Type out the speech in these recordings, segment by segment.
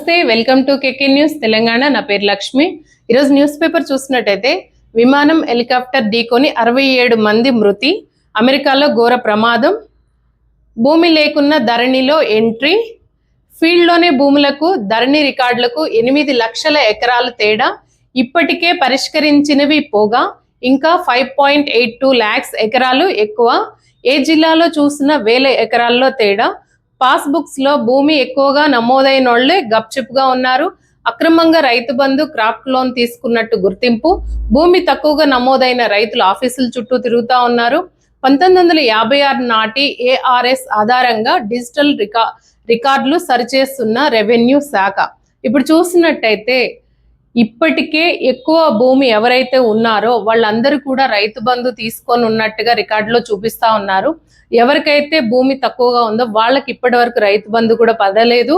నమస్తే, welcome to KK news Telangana. నా పేరు లక్ష్మి. ఈరోజు న్యూస్ పేపర్ చూసినట్టయితే విమానం హెలికాప్టర్ ఢీకొని 67 మంది మృతి, అమెరికాలో ఘోర ప్రమాదం, భూమి లేకున్న ధరణిలో ఎంట్రీ, ఫీల్డ్లోనే భూములకు ధరణి రికార్డులకు 8 లక్షల ఎకరాల తేడా, ఇప్పటికే పరిష్కరించినవి పోగా ఇంకా 5.82 lakhs ఎకరాలు ఎక్కువ, ఏ జిల్లాలో చూసినా వేల ఎకరాల్లో తేడా, పాస్బుక్స్ లో భూమి ఎక్కువగా నమోదైనోళ్లే గప్చిప్గా ఉన్నారు, అక్రమంగా రైతు బంధు క్రాప్ లోన్ తీసుకున్నట్టు గుర్తింపు, భూమి తక్కువగా నమోదైన రైతులు ఆఫీసుల చుట్టూ తిరుగుతా ఉన్నారు. 1956 నాటి ఏఆర్ఎస్ ఆధారంగా డిజిటల్ రికార్డులు సరిచేస్తున్న రెవెన్యూ శాఖ. ఇప్పుడు చూసినట్టయితే ఇప్పటికే ఎక్కువ భూమి ఎవరైతే ఉన్నారో వాళ్ళందరూ కూడా రైతు బంధు తీసుకొని ఉన్నట్టుగా రికార్డులో చూపిస్తా ఉన్నారు. ఎవరికైతే భూమి తక్కువగా ఉందో వాళ్ళకి ఇప్పటి వరకు రైతు బంధు కూడా పడలేదు.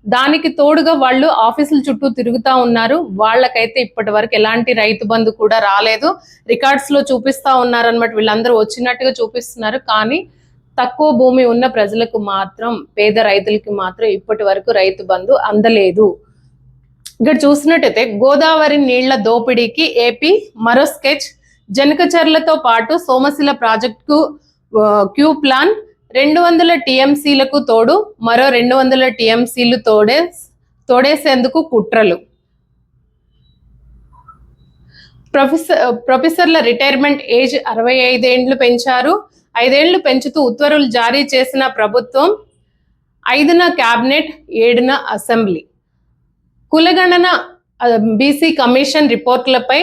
దానికి తోడుగా వాళ్ళు ఆఫీసుల చుట్టూ తిరుగుతా ఉన్నారు. వాళ్ళకైతే ఇప్పటి వరకు ఎలాంటి రైతు బంధు కూడా రాలేదు. రికార్డ్స్ లో చూపిస్తా ఉన్నారన్నమాట. వీళ్ళందరూ వచ్చినట్టుగా చూపిస్తున్నారు, కానీ తక్కువ భూమి ఉన్న ప్రజలకు మాత్రం, పేద రైతులకి మాత్రం ఇప్పటి వరకు రైతు బంధు అందలేదు. ఇక్కడ చూసినట్టయితే గోదావరి నీళ్ల దోపిడీకి ఏపీ మరో స్కెచ్, జనకచర్లతో పాటు సోమశిల ప్రాజెక్టుకు క్యూ ప్లాన్, 200 టీఎంసీలకు తోడు మరో 200 టీఎంసీలు తోడేసేందుకు కుట్రలు. ప్రొఫెసర్ల రిటైర్మెంట్ ఏజ్ 65 ఏండ్లు పెంచారు. 5 ఏండ్లు పెంచుతూ ఉత్తర్వులు జారీ చేసిన ప్రభుత్వం. 5న క్యాబినెట్, 7న అసెంబ్లీ. కులగణన బీసీ కమిషన్ రిపోర్టులపై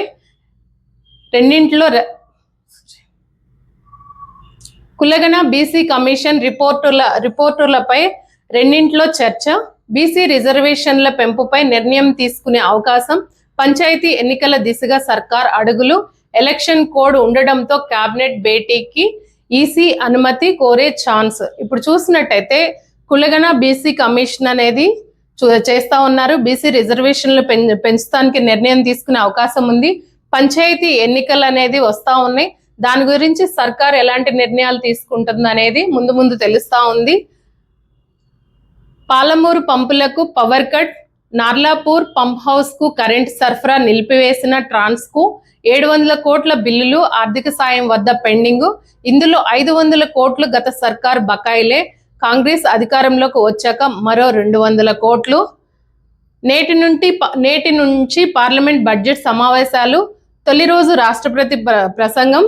బీసీ కమిషన్ రిపోర్టులపై రెండింటిలో చర్చ, బీసీ రిజర్వేషన్ల పెంపుపై నిర్ణయం తీసుకునే అవకాశం, పంచాయతీ ఎన్నికల దిశగా సర్కార్ అడుగులు, ఎలక్షన్ కోడ్ ఉండడంతో క్యాబినెట్ భేటీకి ఈసీ అనుమతి కోరే ఛాన్స్. ఇప్పుడు చూసినట్టయితే కులగణ బీసీ కమిషన్ అనేది చేస్తా ఉన్నారు. బీసీ రిజర్వేషన్లు పెంచడానికి నిర్ణయం తీసుకునే అవకాశం ఉంది. పంచాయతీ ఎన్నికలు అనేది వస్తా ఉన్నాయి. దాని గురించి సర్కార్ ఎలాంటి నిర్ణయాలు తీసుకుంటుంది అనేది ముందు ముందు తెలుస్తా ఉంది. పాలమూరు పంపులకు power cut, Narlapur pump house కు కరెంట్ సరఫరా నిలిపివేసిన ట్రాన్స్కు 700 కోట్ల బిల్లులు ఆర్థిక సాయం వద్ద పెండింగ్. ఇందులో 500 కోట్లు గత సర్కార్ బకాయిలే. కాంగ్రెస్ అధికారంలోకి వచ్చాక మరో 200 కోట్లు. నేటి నుంచి పార్లమెంట్ బడ్జెట్ సమావేశాలు. తొలి రోజు రాష్ట్రపతి ప్రసంగం,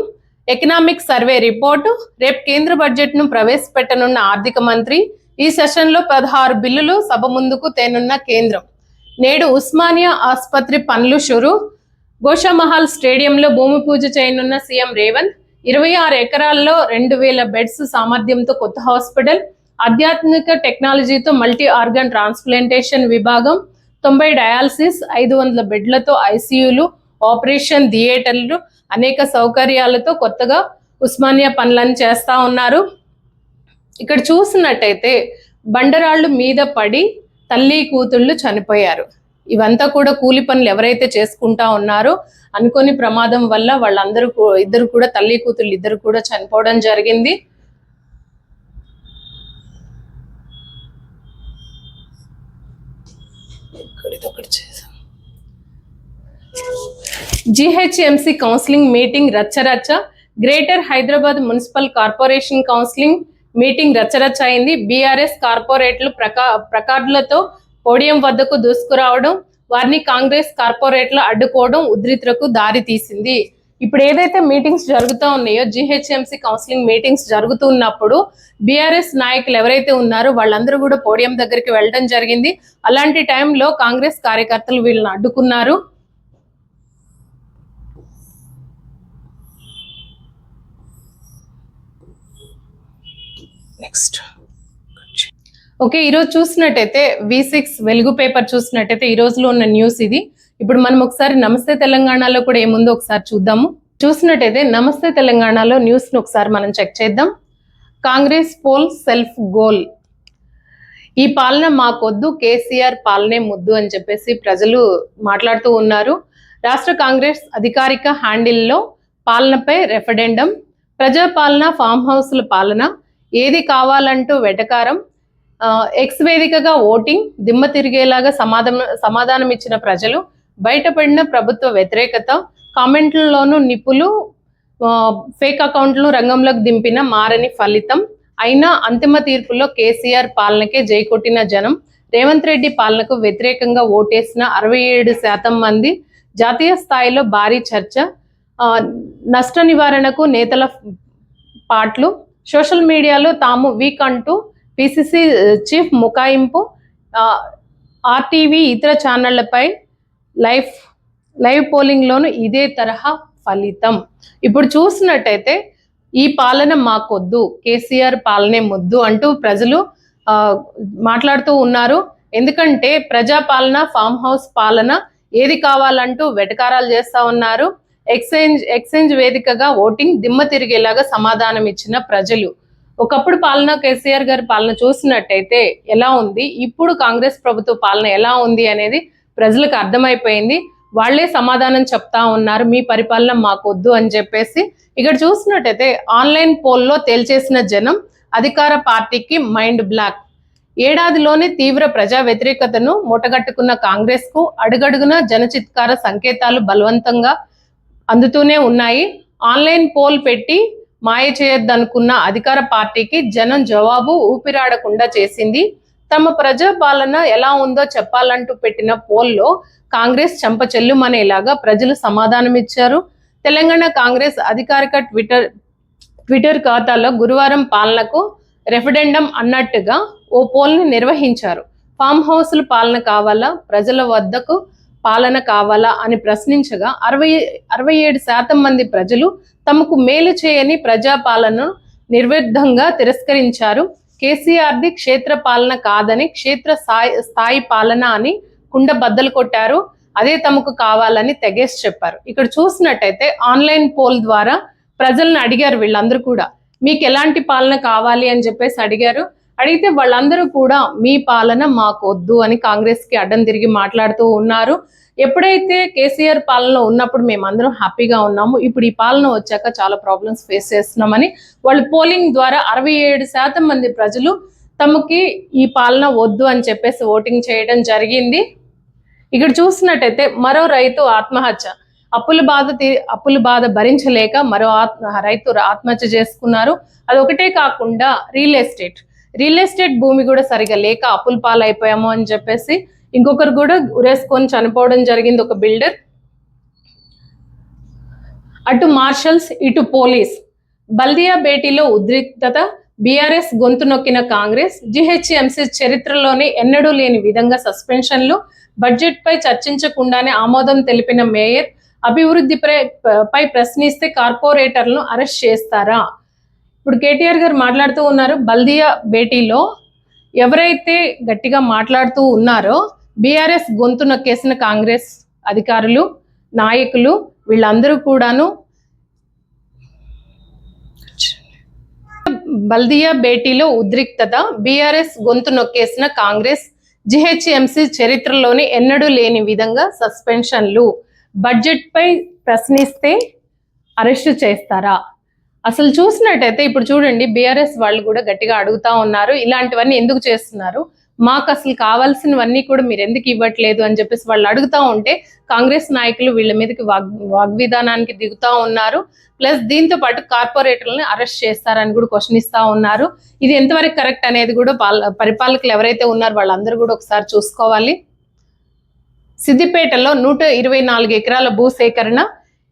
ఎకనామిక్ సర్వే రిపోర్టు. రేపు కేంద్ర బడ్జెట్ ను ప్రవేశపెట్టనున్న ఆర్థిక మంత్రి. ఈ సెషన్లో 16 బిల్లులు సభ ముందుకు తేనున్న కేంద్రం. నేడు ఉస్మానియా ఆసుపత్రి పనులు షురు. గోషామహల్ స్టేడియంలో భూమి పూజ చేయనున్న సీఎం రేవంత్. 26 ఎకరాల్లో 2000 బెడ్స్ సామర్థ్యంతో కొత్త హాస్పిటల్. ఆధ్యాత్మిక టెక్నాలజీతో మల్టీ ఆర్గన్ ట్రాన్స్ప్లాంటేషన్ విభాగం. 90 డయాలసిస్, 500 బెడ్లతో ఐసీయూలు, ఆపరేషన్ థియేటర్లు, అనేక సౌకర్యాలతో కొత్తగా ఉస్మానియా పనులను చేస్తా ఉన్నారు. ఇక్కడ చూసినట్టయితే బండరాళ్ళు మీద పడి తల్లి కూతుళ్ళు చనిపోయారు. ఇవంతా కూడా కూలి పనులు ఎవరైతే చేసుకుంటా ఉన్నారో అనుకోని ప్రమాదం వల్ల వాళ్ళందరూ ఇద్దరు కూడా తల్లి కూతుళ్ళు ఇద్దరు కూడా చనిపోవడం జరిగింది. జిహెచ్ఎంసీ కౌన్సిలింగ్ మీటింగ్ రచ్చరచ్చ. Greater Hyderabad municipal corporation counselling meeting రచ్చరచ్చ అయింది. బీఆర్ఎస్ కార్పొరేట్లు ప్రకార్డులతో పోడియం వద్దకు దూసుకురావడం, వారిని కాంగ్రెస్ కార్పొరేట్లు అడ్డుకోవడం ఉద్రిక్తతకు దారి తీసింది. ఇప్పుడు ఏదైతే మీటింగ్స్ జరుగుతూ ఉన్నాయో, జిహెచ్ఎంసీ కౌన్సిలింగ్ మీటింగ్స్ జరుగుతున్నప్పుడు బీఆర్ఎస్ నాయకులు ఎవరైతే ఉన్నారో వాళ్ళందరూ కూడా పోడియం దగ్గరికి వెళ్ళడం జరిగింది. అలాంటి టైంలో కాంగ్రెస్ కార్యకర్తలు వీళ్ళని అడ్డుకున్నారు. నెక్స్ట్ ఓకే, ఈరోజు చూసినట్టయితే V6 వెలుగు పేపర్ చూసినట్టయితే ఈ రోజులో ఉన్న న్యూస్ ఇది. ఇప్పుడు మనం ఒకసారి నమస్తే తెలంగాణలో కూడా ఏముందో ఒకసారి చూద్దాము. చూసినట్టయితే నమస్తే తెలంగాణలో న్యూస్ ను ఒకసారి మనం చెక్ చేద్దాం. కాంగ్రెస్ పోల్ సెల్ఫ్ గోల్, ఈ పాలన మాకొద్దు, కేసీఆర్ పాలనే ముద్దు అని చెప్పేసి ప్రజలు మాట్లాడుతూ ఉన్నారు. రాష్ట్ర కాంగ్రెస్ అధికారిక హ్యాండిల్లో పాలనపై రెఫరెండం, ప్రజాపాలన, ఫామ్ హౌస్ల పాలన, ఏది కావాలంటూ వెటకారం, ఎక్స్ వేదికగా ఓటింగ్, దిమ్మ తిరిగేలాగా సమాధానం ఇచ్చిన ప్రజలు, బయటపడిన ప్రభుత్వ వ్యతిరేకత, కామెంట్లలోనూ నిపులు, ఫేక్ అకౌంట్లను రంగంలోకి దింపిన మారని ఫలితం. అయినా అంతిమ తీర్పులో కేసీఆర్ పాలనకే జై కొట్టిన జనం, రేవంత్ రెడ్డి పాలనకు వ్యతిరేకంగా ఓటేసిన 67% మంది, జాతీయ స్థాయిలో భారీ చర్చ, నష్ట నివారణకు నేతల పాట్లు, సోషల్ మీడియాలో తాము వీక్ అంటూ పిసిసి చీఫ్ ముకాయింపు, ఆర్టీవీ ఇతర ఛానళ్లపై లైవ్ పోలింగ్లోనూ ఇదే తరహా ఫలితం. ఇప్పుడు చూసినట్టయితే ఈ పాలన మాకొద్దు, కేసీఆర్ పాలనే ముద్దు అంటూ ప్రజలు మాట్లాడుతూ ఉన్నారు. ఎందుకంటే ప్రజాపాలన, ఫామ్ హౌస్ పాలన ఏది కావాలంటూ వెటకారాలు చేస్తా ఉన్నారు. ఎక్స్చేంజ్ వేదికగా ఓటింగ్, దిమ్మ తిరిగేలాగా సమాధానం ఇచ్చిన ప్రజలు. ఒకప్పుడు పాలన, కేసీఆర్ గారి పాలన చూసినట్టయితే ఎలా ఉంది, ఇప్పుడు కాంగ్రెస్ ప్రభుత్వ పాలన ఎలా ఉంది అనేది ప్రజలకు అర్థమైపోయింది. వాళ్లే సమాధానం చెప్తా ఉన్నారు, మీ పరిపాలన మాకొద్దు అని చెప్పేసి. ఇక్కడ చూసినట్టయితే ఆన్లైన్ పోల్లో తేల్చేసిన జనం, అధికార పార్టీకి మైండ్ బ్లాక్. ఏడాదిలోనే తీవ్ర ప్రజా వ్యతిరేకతను మూటగట్టుకున్న కాంగ్రెస్ కు అడుగడుగున జనచిత్కార సంకేతాలు బలవంతంగా అందుతూనే ఉన్నాయి. ఆన్లైన్ పోల్ పెట్టి మాయ చేయొద్దనుకున్న అధికార పార్టీకి జనం జవాబు ఊపిరాడకుండా చేసింది. తమ ప్రజాపాలన ఎలా ఉందో చెప్పాలంటూ పెట్టిన పోల్లో కాంగ్రెస్ చెంపచెల్లుమనేలాగా ప్రజలు సమాధానమిచ్చారు. తెలంగాణ కాంగ్రెస్ అధికారిక ట్విట్టర్ ఖాతాలో గురువారం పాలనకు రెఫరెండం అన్నట్టుగా ఓ పోల్ని నిర్వహించారు. ఫామ్ హౌస్ల పాలన కావాలా, ప్రజల వద్దకు పాలన కావాలా అని ప్రశ్నించగా 67% మంది ప్రజలు తమకు మేలు చేయని ప్రజాపాలనను నిర్విఘ్నంగా తిరస్కరించారు. కేసీఆర్ది క్షేత్ర పాలన కాదని క్షేత్ర స్థాయి పాలన అని కుండ బద్దలు కొట్టారు. అదే తమకు కావాలని తెగేసి చెప్పారు. ఇక్కడ చూసినట్టయితే ఆన్లైన్ పోల్ ద్వారా ప్రజలను అడిగారు. వీళ్ళందరూ కూడా మీకు ఎలాంటి పాలన కావాలి అని చెప్పేసి అడిగారు. అడిగితే వాళ్ళందరూ కూడా మీ పాలన మాకు వద్దు అని కాంగ్రెస్ కి అడ్డం తిరిగి మాట్లాడుతూ ఉన్నారు. ఎప్పుడైతే కేసీఆర్ పాలనలో ఉన్నప్పుడు మేమందరం హ్యాపీగా ఉన్నాము, ఇప్పుడు ఈ పాలన వచ్చాక చాలా ప్రాబ్లమ్స్ ఫేస్ చేస్తున్నామని వాళ్ళు పోలింగ్ ద్వారా 67% మంది ప్రజలు తమకి ఈ పాలన వద్దు అని చెప్పేసి ఓటింగ్ చేయడం జరిగింది. ఇక్కడ చూసినట్టయితే మరో రైతు ఆత్మహత్య, అప్పుల బాధ భరించలేక మరో రైతు ఆత్మహత్య చేసుకున్నారు. అదొకటే కాకుండా రియల్ ఎస్టేట్ భూమి కూడా సరిగా లేక అప్పుల పాలైపోయాము అని చెప్పేసి ఇంకొకరు కూడా ఉరేసుకొని చనిపోవడం జరిగింది, ఒక బిల్డర్. అటు మార్షల్స్, ఇటు పోలీస్. బల్దియా భేటీలో ఉద్రిక్తత, బీఆర్ఎస్ గొంతు నొక్కిన కాంగ్రెస్, జీహెచ్ఎంసీ చరిత్రలోనే ఎన్నడూ లేని విధంగా సస్పెన్షన్లు, బడ్జెట్ పై చర్చించకుండానే ఆమోదం తెలిపిన మేయర్, అభివృద్ధిపై ప్రశ్నిస్తే కార్పొరేటర్లను అరెస్ట్ చేస్తారా? ఇప్పుడు కేటీఆర్ గారు మాట్లాడుతూ ఉన్నారు. బల్దియా భేటీలో ఎవరైతే గట్టిగా మాట్లాడుతూ ఉన్నారో బీఆర్ఎస్ గొంతు నొక్కేసిన కాంగ్రెస్ అధికారులు, నాయకులు వీళ్ళందరూ కూడాను బల్దియా భేటీలో ఉద్రిక్తత, బీఆర్ఎస్ గొంతు నొక్కేసిన కాంగ్రెస్, జీహెచ్ఎంసీ చరిత్రలోని ఎన్నడూ లేని విధంగా సస్పెన్షన్లు, బడ్జెట్ పై ప్రశ్నిస్తే అరెస్టు చేస్తారా? అసలు చూసినట్టయితే ఇప్పుడు చూడండి, బీఆర్ఎస్ వాళ్ళు కూడా గట్టిగా అడుగుతా ఉన్నారు, ఇలాంటివన్నీ ఎందుకు చేస్తున్నారు, మాకు అసలు కావాల్సినవన్నీ కూడా మీరు ఎందుకు ఇవ్వట్లేదు అని చెప్పేసి వాళ్ళు అడుగుతా ఉంటే కాంగ్రెస్ నాయకులు వీళ్ళ మీదకి వాగ్విధానానికి దిగుతా ఉన్నారు. ప్లస్ దీంతో పాటు కార్పొరేటర్లను అరెస్ట్ చేస్తారని కూడా క్వశ్చన్ ఇస్తా ఉన్నారు. ఇది ఎంతవరకు కరెక్ట్ అనేది కూడా పరిపాలకులు ఎవరైతే ఉన్నారో వాళ్ళందరూ కూడా ఒకసారి చూసుకోవాలి. సిద్దిపేటలో 124 ఎకరాల భూసేకరణ,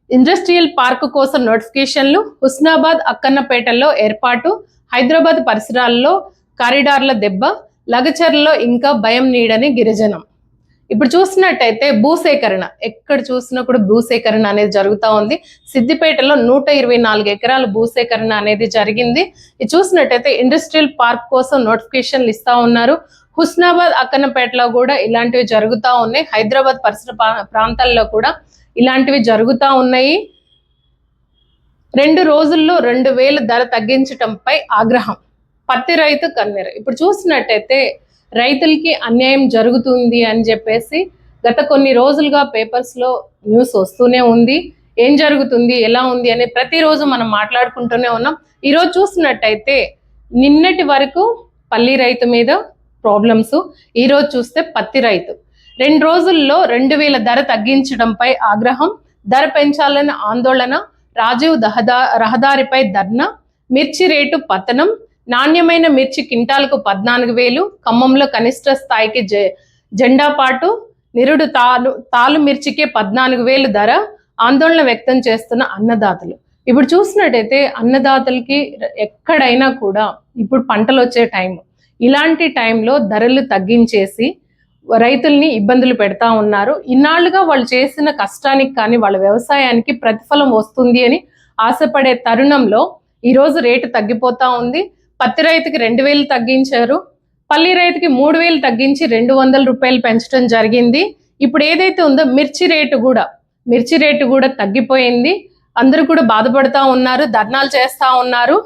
ఇండస్ట్రియల్ పార్క్ కోసం నోటిఫికేషన్లు, హుస్నాబాద్ అక్కన్నపేటలో ఏర్పాటు, హైదరాబాద్ పరిసరాల్లో కారిడార్ల దెబ్బ, లగచర్లలో ఇంకా భయం నీడని గిరిజనం. ఇప్పుడు చూసినట్టయితే భూసేకరణ, ఎక్కడ చూసినా కూడా భూసేకరణ అనేది జరుగుతూ ఉంది. సిద్దిపేటలో 124 ఎకరాల భూసేకరణ అనేది జరిగింది. ఇది చూసినట్టయితే ఇండస్ట్రియల్ పార్క్ కోసం నోటిఫికేషన్లు ఇస్తా ఉన్నారు. హుస్నాబాద్ అక్కన్నపేటలో కూడా ఇలాంటివి జరుగుతూ ఉన్నాయి. హైదరాబాద్ పరిసర ప్రాంతాల్లో కూడా ఇలాంటివి జరుగుతూ ఉన్నాయి. 2 రోజుల్లో 2000 ధర తగ్గించటంపై ఆగ్రహం, పత్తి రైతు కన్నెర. ఇప్పుడు చూసినట్టయితే రైతులకి అన్యాయం జరుగుతుంది అని చెప్పేసి గత కొన్ని రోజులుగా పేపర్స్ లో న్యూస్ వస్తూనే ఉంది. ఏం జరుగుతుంది, ఎలా ఉంది అని ప్రతిరోజు మనం మాట్లాడుకుంటూనే ఉన్నాం. ఈరోజు చూసినట్టయితే నిన్నటి వరకు పల్లి రైతు మీద ప్రాబ్లమ్స్. ఈరోజు చూస్తే పత్తి రైతు 2 రోజుల్లో 2000 ధర తగ్గించడంపై ఆగ్రహం, ధర పెంచాలని ఆందోళన, రాజీవ్ రహదారిపై ధర్నా, మిర్చి రేటు పతనం, నాణ్యమైన మిర్చి క్వింటాలకు 14,000, ఖమ్మంలో కనిష్ట స్థాయికి జెండాపాటు, నిరుడు తాలు మిర్చికే 14,000 ధర, ఆందోళన వ్యక్తం చేస్తున్న అన్నదాతలు. ఇప్పుడు చూసినట్టయితే అన్నదాతలకి ఎక్కడైనా కూడా ఇప్పుడు పంటలు వచ్చే టైం, ఇలాంటి టైంలో ధరలు తగ్గించేసి రైతుల్ని ఇబ్బందులు పెడతా ఉన్నారు. ఇన్నాళ్లుగా వాళ్ళు చేసిన కష్టానికి కానీ వాళ్ళ వ్యవసాయానికి ప్రతిఫలం వస్తుంది అని ఆశపడే తరుణంలో ఈరోజు రేటు తగ్గిపోతా ఉంది. పత్తి రైతుకి 2,000 తగ్గించారు, పల్లి రైతుకి 3,000 తగ్గించి 200 రూపాయలు పెంచడం జరిగింది. ఇప్పుడు ఏదైతే ఉందో మిర్చి రేటు కూడా తగ్గిపోయింది. అందరూ కూడా బాధపడతా ఉన్నారు, ధర్నాలు చేస్తా ఉన్నారు.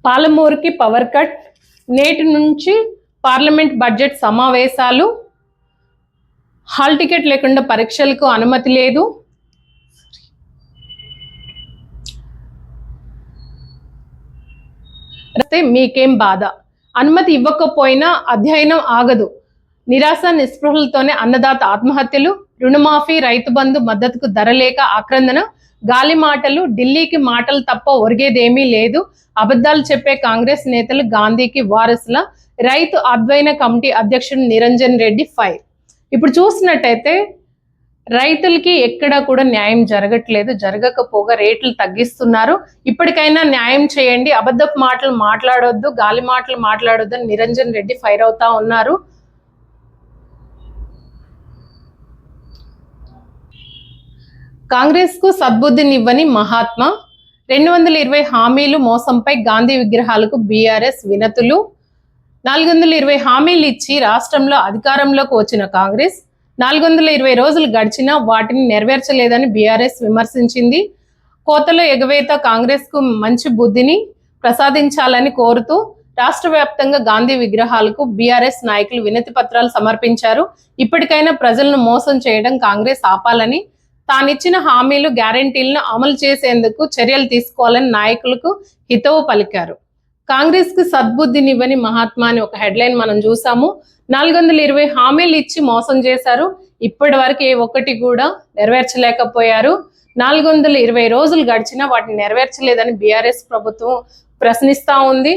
పాలమూరుకి పవర్ కట్, నేటి నుంచి పార్లమెంట్ బడ్జెట్ సమావేశాలు, హాల్ టికెట్ లేకుండా పరీక్షలకు అనుమతి లేదు. మీకేం బాధ, అనుమతి ఇవ్వకపోయినా అధ్యయనం ఆగదు, నిరాశ నిస్పృహలతోనే అన్నదాత ఆత్మహత్యలు, రుణమాఫీ, రైతు బంధు మద్దతుకు ధర లేక ఆక్రందన, గాలి మాటలు, ఢిల్లీకి మాటలు తప్ప ఒరిగేదేమీ లేదు, అబద్ధాలు చెప్పే కాంగ్రెస్ నేతలు గాంధీకి వారసుల, రైతు అధ్యయన కమిటీ అధ్యక్షుడు నిరంజన్ రెడ్డి ఫైర్. ఇప్పుడు చూసినట్టయితే రైతులకి ఎక్కడా కూడా న్యాయం జరగట్లేదు, జరగకపోగా రేట్లు తగ్గిస్తున్నారు. ఇప్పటికైనా న్యాయం చేయండి, అబద్ధపు మాటలు మాట్లాడొద్దు, గాలి మాటలు మాట్లాడొద్దు అని నిరంజన్ రెడ్డి ఫైర్ అవుతా ఉన్నారు. కాంగ్రెస్ కు సద్బుద్ధినివ్వని మహాత్మా, 220 హామీలు మోసంపై గాంధీ విగ్రహాలకు బీఆర్ఎస్ వినతులు. 420 హామీలు ఇచ్చి రాష్ట్రంలో అధికారంలోకి వచ్చిన కాంగ్రెస్ 420 రోజులు గడిచినా వాటిని నెరవేర్చలేదని బీఆర్ఎస్ విమర్శించింది. కోతలో ఎగవేత కాంగ్రెస్ కు మంచి బుద్ధిని ప్రసాదించాలని కోరుతూ రాష్ట్ర వ్యాప్తంగా గాంధీ విగ్రహాలకు బీఆర్ఎస్ నాయకులు వినతి పత్రాలు సమర్పించారు. ఇప్పటికైనా ప్రజలను మోసం చేయడం కాంగ్రెస్ ఆపాలని, తానిచ్చిన హామీలు గ్యారంటీలను అమలు చేసేందుకు చర్యలు తీసుకోవాలని నాయకులకు హితవు పలికారు. కాంగ్రెస్ కు సద్బుద్ధినివ్వని మహాత్మా అని ఒక హెడ్లైన్ మనం చూసాము. 420 హామీలు ఇచ్చి మోసం చేశారు, ఇప్పటి వరకు ఏ ఒక్కటి కూడా నెరవేర్చలేకపోయారు. 420 రోజులు గడిచినా వాటిని నెరవేర్చలేదని బీఆర్ఎస్ ప్రభుత్వం ప్రశ్నిస్తా ఉంది.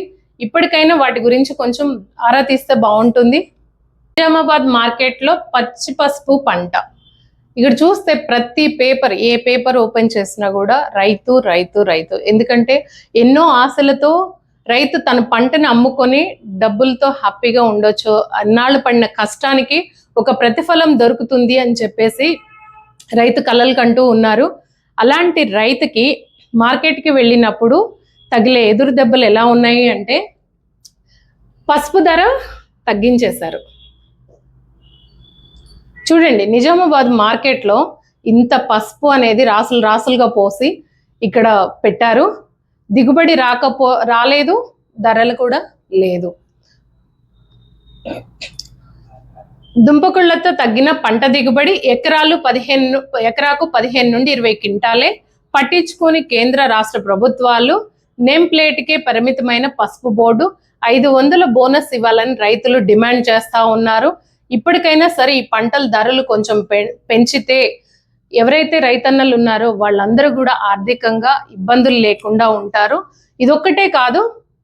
ఇప్పటికైనా వాటి గురించి కొంచెం ఆరా తీస్తే బాగుంటుంది. నిజామాబాద్ మార్కెట్లో పచ్చి పసుపు పంట. ఇక్కడ చూస్తే ప్రతి పేపర్, ఏ పేపర్ ఓపెన్ చేసినా కూడా రైతు రైతు రైతు. ఎందుకంటే ఎన్నో ఆశలతో రైతు తన పంటని అమ్ముకొని డబ్బులతో హ్యాపీగా ఉండొచ్చు, అన్నాళ్ళు పడిన కష్టానికి ఒక ప్రతిఫలం దొరుకుతుంది అని చెప్పేసి రైతు కలలు కంటూ ఉన్నారు. అలాంటి రైతుకి మార్కెట్కి వెళ్ళినప్పుడు తగిలే ఎదురు దెబ్బలు ఎలా ఉన్నాయి అంటే, పసుపు ధర తగ్గించేశారు. చూడండి, నిజామాబాద్ మార్కెట్లో ఇంత పసుపు అనేది రాసులుగా పోసి ఇక్కడ పెట్టారు. దిగుబడి రాలేదు, ధరలు కూడా లేదు. దుంపకుళ్లతో తగ్గిన పంట దిగుబడి, ఎకరాకు 15 నుండి 20 క్వింటాలే. పట్టించుకొని కేంద్ర రాష్ట్ర ప్రభుత్వాలు, నేమ్ ప్లేట్కే పరిమితమైన పసుపు బోర్డు, 500 బోనస్ ఇవ్వాలని రైతులు డిమాండ్ చేస్తా ఉన్నారు. ఇప్పటికైనా సరే ఈ పంటల ధరలు కొంచెం పెంచితే ఎవరైతే రైతన్నలు ఉన్నారో వాళ్ళందరూ కూడా ఆర్థికంగా ఇబ్బందులు లేకుండా ఉంటారు. ఇదొక్కటే కాదు,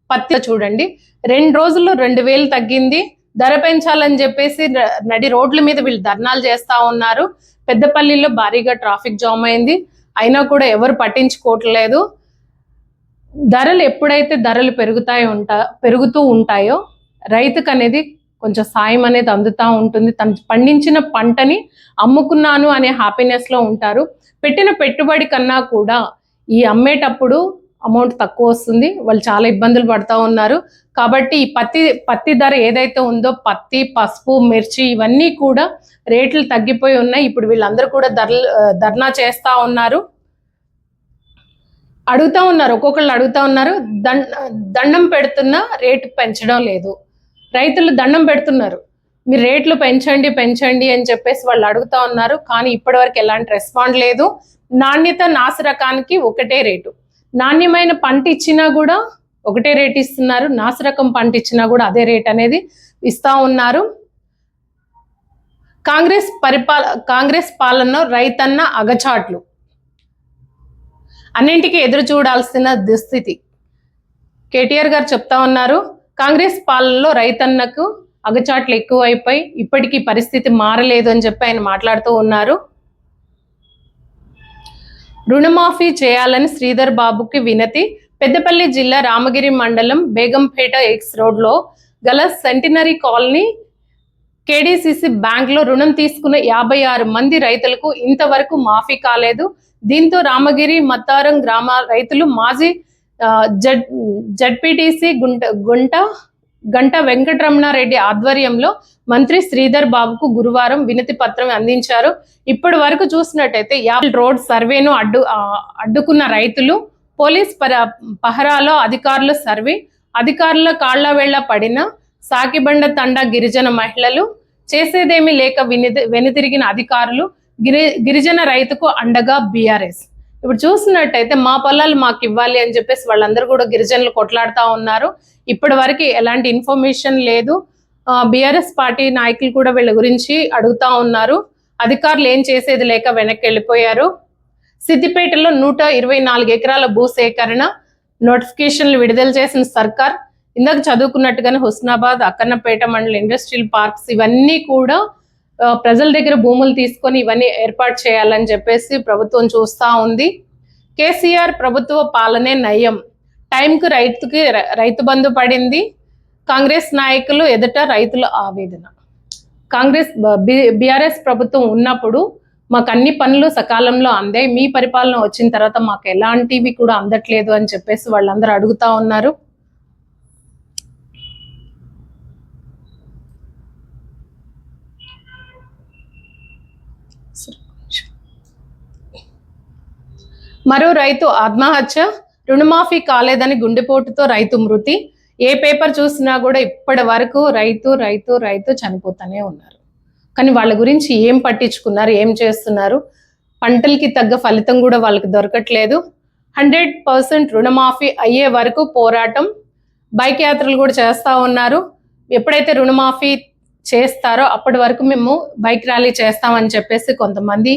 పత్తి చూడండి, 2 రోజుల్లో 2,000 తగ్గింది. ధర పెంచాలని చెప్పేసి నడి రోడ్ల మీద వీళ్ళు ధర్నాలు చేస్తా ఉన్నారు. పెద్దపల్లిలో భారీగా ట్రాఫిక్ జామ్ అయింది, అయినా కూడా ఎవరు పట్టించుకోవట్లేదు. ధరలు ఎప్పుడైతే పెరుగుతూ ఉంటాయో రైతుకు అనేది కొంచెం సాయం అనేది అందుతూ ఉంటుంది. తను పండించిన పంటని అమ్ముకున్నాను అనే హ్యాపీనెస్ లో ఉంటారు. పెట్టిన పెట్టుబడి కన్నా కూడా ఈ అమ్మేటప్పుడు అమౌంట్ తక్కువ వస్తుంది, వాళ్ళు చాలా ఇబ్బందులు పడుతూ ఉన్నారు. కాబట్టి ఈ పత్తి ధర ఏదైతే ఉందో, పత్తి, పసుపు, మిర్చి ఇవన్నీ కూడా రేట్లు తగ్గిపోయి ఉన్నాయి. ఇప్పుడు వీళ్ళందరూ కూడా ధర్నా చేస్తా ఉన్నారు. ఒక్కొక్కళ్ళు అడుగుతా ఉన్నారు, దండం పెడుతున్నా రేటు పెంచడం లేదు. రైతులు దండం పెడుతున్నారు, మీరు రేట్లు పెంచండి అని చెప్పేసి వాళ్ళు అడుగుతా ఉన్నారు. కానీ ఇప్పటివరకు ఎలాంటి రెస్పాండ్ లేదు. నాణ్యత నాసిరకానికి ఒకటే రేటు. నాణ్యమైన పంట ఇచ్చినా కూడా ఒకటే రేట్ ఇస్తున్నారు. నాసిరకం పంట ఇచ్చినా కూడా అదే రేట్ అనేది ఇస్తా ఉన్నారు. కాంగ్రెస్ పాలనలో రైతన్న అగచాట్లు, అన్నింటికీ ఎదురు చూడాల్సిన దుస్థితి. కేటీఆర్ గారు చెప్తా ఉన్నారు, కాంగ్రెస్ పాలనలో రైతన్నకు అగచాట్లు ఎక్కువైపోయి ఇప్పటికీ పరిస్థితి మారలేదు అని చెప్పి ఆయన మాట్లాడుతూ ఉన్నారు. రుణమాఫీ చేయాలని శ్రీధర్ బాబుకి వినతి. పెద్దపల్లి జిల్లా రామగిరి మండలం బేగంపేట ఎక్స్ రోడ్లో గల సెంటినరీ కాలనీ కేడీసీసీ బ్యాంక్లో రుణం తీసుకున్న 56 మంది రైతులకు ఇంతవరకు మాఫీ కాలేదు. దీంతో రామగిరి మత్తారం గ్రామ రైతులు మాజీ జడ్పీటీసీ గంట వెంకటరమణారెడ్డి ఆధ్వర్యంలో మంత్రి శ్రీధర్ బాబుకు గురువారం వినతి పత్రం అందించారు. ఇప్పటి వరకు చూసినట్టయితే రోడ్ సర్వేను అడ్డుకున్న రైతులు, పోలీస్ పహరాలో అధికారుల సర్వే, అధికారుల కాళ్ల వేళ్ల పడిన సాకిబండ తండా గిరిజన మహిళలు, చేసేదేమీ లేక వెనుతిరిగిన అధికారులు, గిరిజన రైతుకు అండగా బీఆర్ఎస్. ఇప్పుడు చూసినట్టయితే మా పొలాలు మాకు ఇవ్వాలి అని చెప్పేసి వాళ్ళందరూ కూడా గిరిజనులు కొట్లాడుతూ ఉన్నారు. ఇప్పటి వరకు ఎలాంటి ఇన్ఫర్మేషన్ లేదు. బీఆర్ఎస్ పార్టీ నాయకులు కూడా వీళ్ళ గురించి అడుగుతా ఉన్నారు. అధికారులు ఏం చేసేది లేక వెనక్కి వెళ్ళిపోయారు. సిద్దిపేటలో 124 ఎకరాల భూసేకరణ నోటిఫికేషన్లు విడుదల చేసిన సర్కార్. ఇందాక చదువుకున్నట్టుగానే హుస్నాబాద్, అక్కన్నపేట మండల ఇండస్ట్రియల్ పార్క్స్ ఇవన్నీ కూడా ప్రజల దగ్గర భూములు తీసుకొని ఇవన్నీ ఏర్పాటు చేయాలని చెప్పేసి ప్రభుత్వం చూస్తూ ఉంది. కేసీఆర్ ప్రభుత్వ పాలనే నయం, టైంకు రైతు బంధు పడింది. కాంగ్రెస్ నాయకులు ఎదుట రైతుల ఆవేదన. బీఆర్ఎస్ ప్రభుత్వం ఉన్నప్పుడు మాకు అన్ని పనులు సకాలంలో అందాయి, మీ పరిపాలన వచ్చిన తర్వాత మాకు ఎలాంటివి కూడా అందట్లేదు అని చెప్పేసి వాళ్ళందరూ అడుగుతా ఉన్నారు. మరో రైతు ఆత్మహత్య, రుణమాఫీ కాలేదని గుండెపోటుతో రైతు మృతి. ఏ పేపర్ చూసినా కూడా ఇప్పటి వరకు రైతు చనిపోతూనే ఉన్నారు. కానీ వాళ్ళ గురించి ఏం పట్టించుకున్నారు, ఏం చేస్తున్నారు? పంటలకి తగ్గ ఫలితం కూడా వాళ్ళకి దొరకట్లేదు. 100% రుణమాఫీ అయ్యే వరకు పోరాటం, బైక్ యాత్రలు కూడా చేస్తూ ఉన్నారు. ఎప్పుడైతే రుణమాఫీ చేస్తారో అప్పటి వరకు మేము బైక్ ర్యాలీ చేస్తామని చెప్పేసి కొంతమంది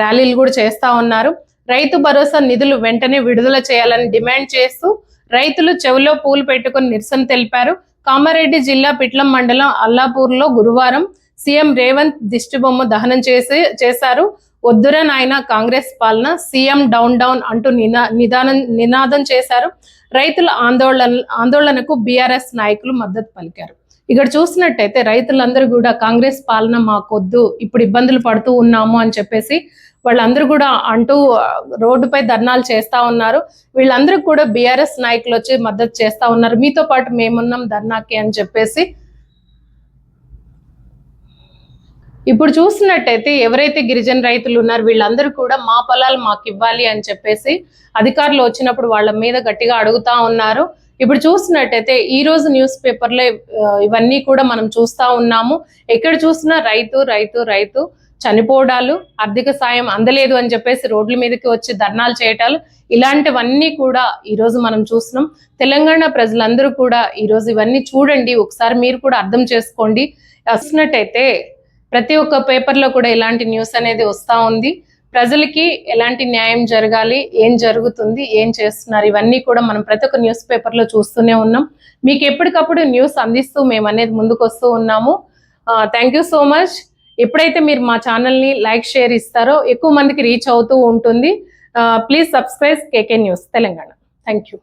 ర్యాలీలు కూడా చేస్తూ ఉన్నారు. రైతు భరోసా నిధులు వెంటనే విడుదల చేయాలని డిమాండ్ చేస్తూ రైతులు చెవిలో పూలు పెట్టుకుని నిరసన తెలిపారు. కామారెడ్డి జిల్లా పిట్లం మండలం అల్లాపూర్లో గురువారం సీఎం రేవంత్ దిష్టిబొమ్మ దహనం చేశారు. వద్దురా నాయన కాంగ్రెస్ పాలన, సీఎం డౌన్ అంటూ నినాదం చేశారు. రైతుల ఆందోళనకు బీఆర్ఎస్ నాయకులు మద్దతు పలికారు. ఇక్కడ చూసినట్టయితే రైతులందరూ కూడా కాంగ్రెస్ పాలన మాకొద్దు, ఇప్పుడు ఇబ్బందులు పడుతూ ఉన్నాము అని చెప్పేసి వాళ్ళందరూ కూడా అంటూ రోడ్డుపై ధర్నాలు చేస్తా ఉన్నారు. వీళ్ళందరూ కూడా బీఆర్ఎస్ నాయకులు వచ్చి మద్దతు చేస్తా ఉన్నారు. మీతో పాటు మేమున్నాం ధర్నాకి అని చెప్పేసి. ఇప్పుడు చూసినట్టయితే ఎవరైతే గిరిజన రైతులు ఉన్నారు వీళ్ళందరూ కూడా మా పొలాలు మాకు ఇవ్వాలి అని చెప్పేసి అధికారులు వచ్చినప్పుడు వాళ్ళ మీద గట్టిగా అడుగుతా ఉన్నారు. ఇప్పుడు చూసినట్టయితే ఈ రోజు న్యూస్ పేపర్లో ఇవన్నీ కూడా మనం చూస్తా ఉన్నాము. ఎక్కడ చూసినా రైతు చనిపోవడాలు, ఆర్థిక సాయం అందలేదు అని చెప్పేసి రోడ్ల మీదకి వచ్చి ధర్నాలు చేయటాలు, ఇలాంటివన్నీ కూడా ఈరోజు మనం చూస్తున్నాం. తెలంగాణ ప్రజలందరూ కూడా ఈరోజు ఇవన్నీ చూడండి, ఒకసారి మీరు కూడా అర్థం చేసుకోండి. వస్తున్నట్టయితే ప్రతి ఒక్క పేపర్లో కూడా ఇలాంటి న్యూస్ అనేది వస్తూ ఉంది. ప్రజలకి ఎలాంటి న్యాయం జరగాలి, ఏం జరుగుతుంది, ఏం చేస్తున్నారు, ఇవన్నీ కూడా మనం ప్రతి ఒక్క న్యూస్ పేపర్లో చూస్తూనే ఉన్నాం. మీకు ఎప్పటికప్పుడు న్యూస్ అందిస్తూ మేము అనేది ముందుకు వస్తూ ఉన్నాము. Thank you so much. ఎప్పుడైతే మీరు మా ఛానల్ని లైక్, షేర్ ఇస్తారో ఎక్కువ మందికి రీచ్ అవుతూ ఉంటుంది. Please subscribe KK news Telangana. Thank you.